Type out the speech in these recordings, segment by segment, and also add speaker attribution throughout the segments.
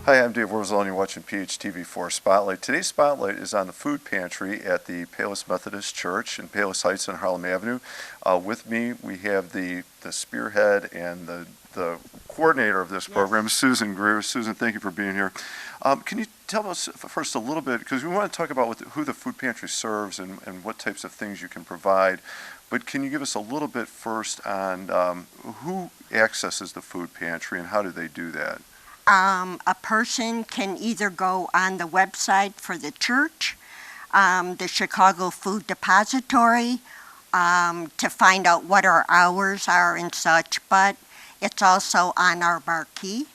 Speaker 1: Hi, I'm Dave Wurzel, and you're watching PHTV4 Spotlight. Today's Spotlight is on the food pantry at the Palos Methodist Church in Palos Heights on Harlem Avenue. With me, we have the spearhead and the coordinator of this program, Susan Greer. Susan, thank you for being here. Can you tell us first a little bit, because we want to talk about who the food pantry serves and what types of things you can provide, but can you give us a little bit first on who accesses the food pantry and how do they do that?
Speaker 2: A person can either go on the website for the church, the Chicago Food Depository, to find out what our hours are and such, but it's also on our marquee.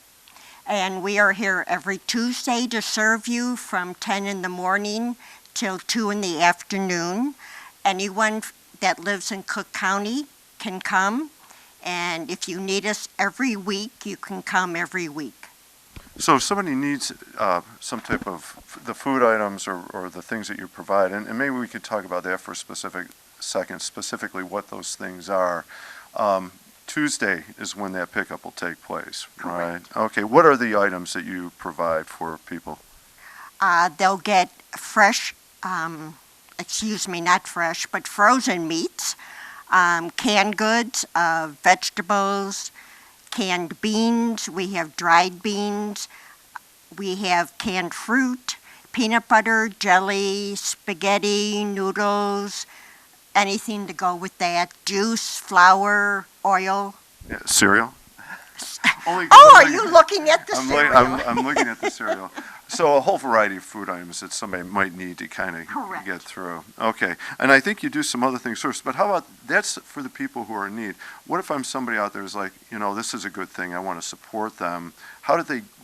Speaker 2: And we are here every Tuesday to serve you from 10 in the morning till 2 in the afternoon. Anyone that lives in Cook County can come, and if you need us every week, you can come every week.
Speaker 1: So if somebody needs some type of the food items or the things that you provide, and maybe we could talk about that for a second, specifically what those things are. Tuesday is when that pickup will take place, right? Okay, what are the items that you provide for people?
Speaker 2: They'll get fresh, not fresh, but frozen meats, canned goods, vegetables, canned beans, we have dried beans, we have canned fruit, peanut butter, jelly, spaghetti, noodles, anything to go with that, juice, flour, oil.
Speaker 1: Yeah, cereal?
Speaker 2: Are you looking at the cereal?
Speaker 1: I'm looking at the cereal. So a whole variety of food items that somebody might need to kind of get through. Okay, and I think you do some other things first, but how about, that's for the people who are in need. What if I'm somebody out there who's like, this is a good thing, I want to support them.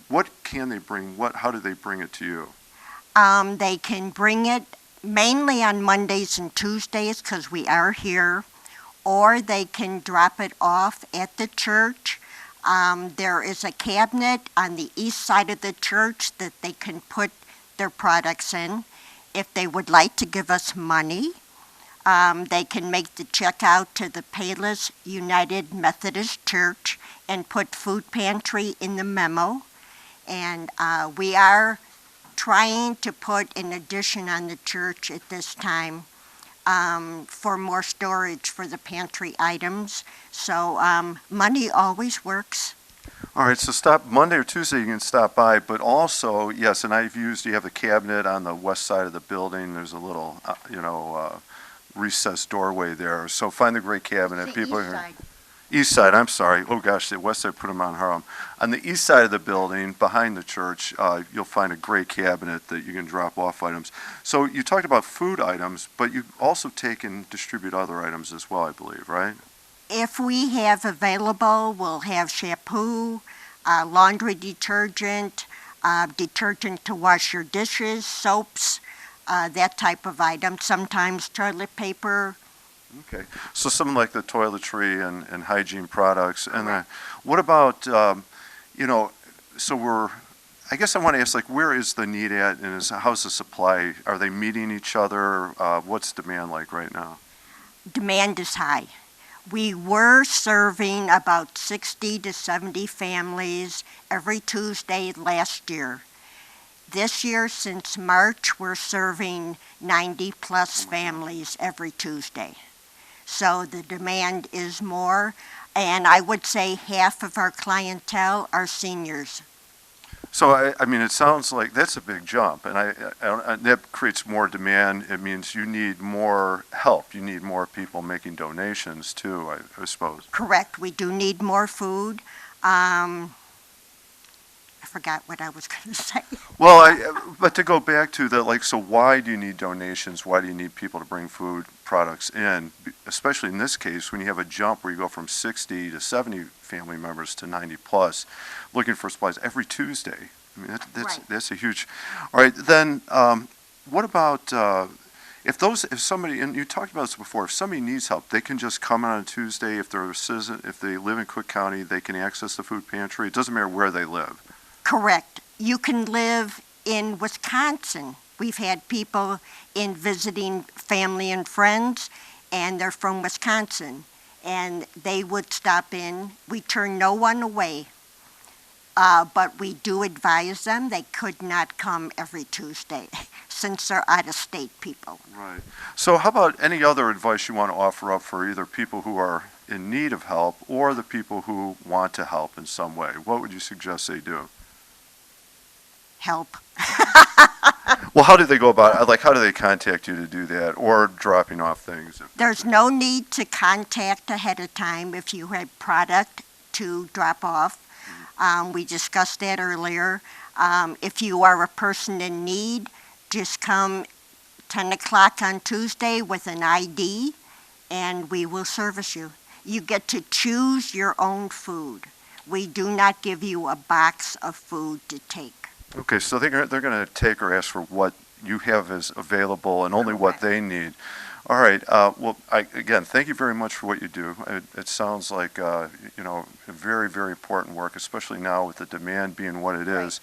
Speaker 1: What can they bring, how do they bring it to you?
Speaker 2: They can bring it mainly on Mondays and Tuesdays because we are here, or they can drop it off at the church. There is a cabinet on the east side of the church that they can put their products in. If they would like to give us money, they can make the check out to the Palos United Methodist Church and put food pantry in the memo. And we are trying to put an addition on the church at this time for more storage for the pantry items. So money always works.
Speaker 1: All right, so stop Monday or Tuesday, you can stop by, but also, yes, and you have a cabinet on the west side of the building. There's a little, recessed doorway there. So find the great cabinet. People
Speaker 2: east side.
Speaker 1: East side, I'm sorry. Oh gosh, the west side put them on Harlem. On the east side of the building, behind the church, you'll find a great cabinet that you can drop off items. So you talked about food items, but you also take and distribute other items as well, I believe, right?
Speaker 2: If we have available, we'll have shampoo, laundry detergent, detergent to wash your dishes, soaps, that type of item. Sometimes toilet paper.
Speaker 1: Okay, so something like the toiletry and hygiene products. And what about, I guess I want to ask, where is the need at, and how's the supply? Are they meeting each other? What's demand like right now?
Speaker 2: Demand is high. We were serving about 60 to 70 families every Tuesday last year. This year, since March, we're serving 90-plus families every Tuesday. So the demand is more, and I would say half of our clientele are seniors.
Speaker 1: So, it sounds like that's a big jump, and that creates more demand. It means you need more help. You need more people making donations, too, I suppose.
Speaker 2: Correct. We do need more food. I forgot what I was going to say.
Speaker 1: Well, but to go back to that, so why do you need donations? Why do you need people to bring food products in? Especially in this case, when you have a jump where you go from 60 to 70 family members to 90 plus, looking for supplies every Tuesday. That's a huge. All right, then what about if somebody, and you talked about this before, if somebody needs help, they can just come on a Tuesday. If they're a citizen, if they live in Cook County, they can access the food pantry. It doesn't matter where they live.
Speaker 2: Correct. You can live in Wisconsin. We've had people in visiting family and friends, and they're from Wisconsin, and they would stop in. We turn no one away. but we do advise them they could not come every Tuesday since they're out-of-state people.
Speaker 1: Right. So how about any other advice you want to offer up for either people who are in need of help or the people who want to help in some way? What would you suggest they do?
Speaker 2: Help.
Speaker 1: Well, how do they go about it? Like, how do they contact you to do that, or dropping off things?
Speaker 2: There's no need to contact ahead of time if you have product to drop off. We discussed that earlier. If you are a person in need, just come 10 o'clock on Tuesday with an ID, and we will service you. You get to choose your own food. We do not give you a box of food to take.
Speaker 1: Okay, so they're going to take or ask for what you have as available and only what they need. All right. Well, again, thank you very much for what you do. It sounds like very, very important work, especially now with the demand being what it is.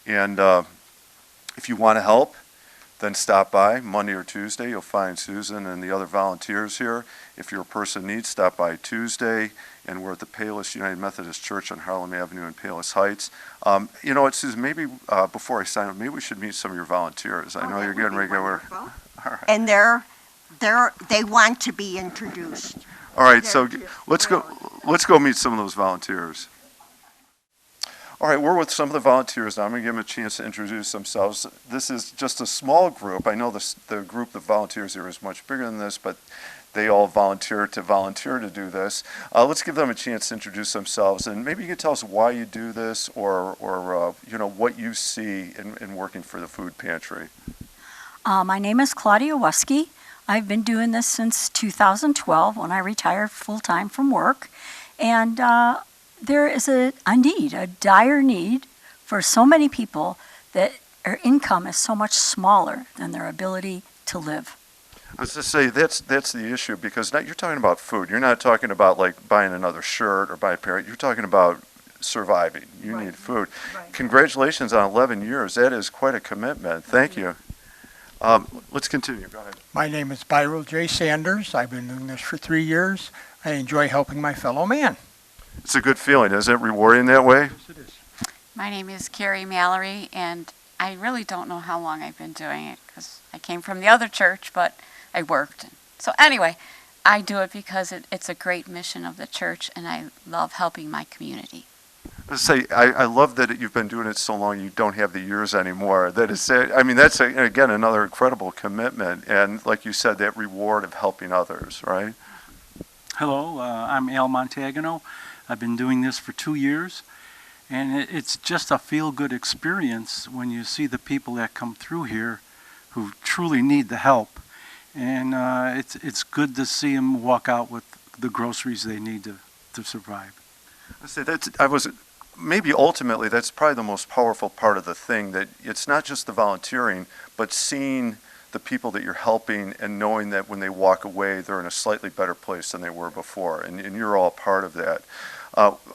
Speaker 1: And if you want to help, then stop by Monday or Tuesday. You'll find Susan and the other volunteers here. If you're a person in need, stop by Tuesday. And we're at the Palos United Methodist Church on Harlem Avenue in Palos Heights. You know what, Susan, maybe before I sign up, maybe we should meet some of your volunteers. I know you're getting ready to go. All right.
Speaker 2: And they want to be introduced.
Speaker 1: All right, so let's go meet some of those volunteers. All right, we're with some of the volunteers now. I'm going to give them a chance to introduce themselves. This is just a small group. I know the group of volunteers here is much bigger than this, but they all volunteer to do this. Let's give them a chance to introduce themselves, and maybe you can tell us why you do this, or what you see in working for the food pantry.
Speaker 3: My name is Claudia Wusky. I've been doing this since 2012 when I retired full-time from work, and there is a dire need for so many people that their income is so much smaller than their ability to live.
Speaker 1: I was to say that's the issue, because now you're talking about food. You're not talking about like buying another shirt or buying a pair. You're talking about surviving. You need food. Right. Congratulations on 11 years. That is quite a commitment. Thank you. Let's continue. Go ahead.
Speaker 4: My name is Byron J. Sanders. I've been doing this for 3 years. I enjoy helping my fellow man.
Speaker 1: It's a good feeling. Isn't it rewarding that way?
Speaker 4: Yes, it is.
Speaker 5: My name is Carrie Mallory, and I really don't know how long I've been doing it because I came from the other church, but I worked. So anyway, I do it because it's a great mission of the church, and I love helping my community.
Speaker 1: I love that you've been doing it so long you don't have the years anymore. That's again another incredible commitment, and like you said, that reward of helping others, right?
Speaker 6: Hello, I'm Al Montagano. I've been doing this for 2 years, and it's just a feel-good experience when you see the people that come through here who truly need the help, and it's good to see them walk out with the groceries they need to survive.
Speaker 1: Maybe ultimately that's probably the most powerful part of the thing, that it's not just the volunteering, but seeing the people that you're helping and knowing that when they walk away, they're in a slightly better place than they were before, and you're all part of that.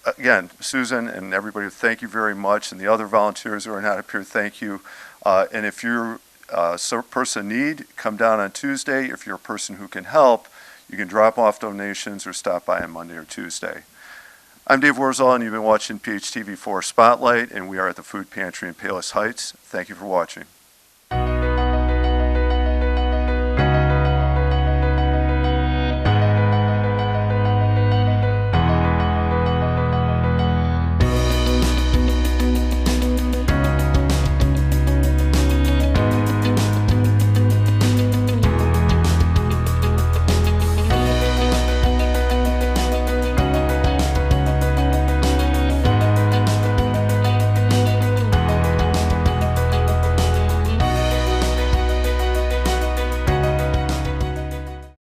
Speaker 1: Again, Susan and everybody, thank you very much, and the other volunteers who are not up here, thank you. And if you're a person in need, come down on Tuesday. If you're a person who can help, you can drop off donations or stop by on Monday or Tuesday. I'm Dave Warzel, and you've been watching PHTV4 Spotlight, and we are at the Food Pantry in Palos Heights. Thank you for watching.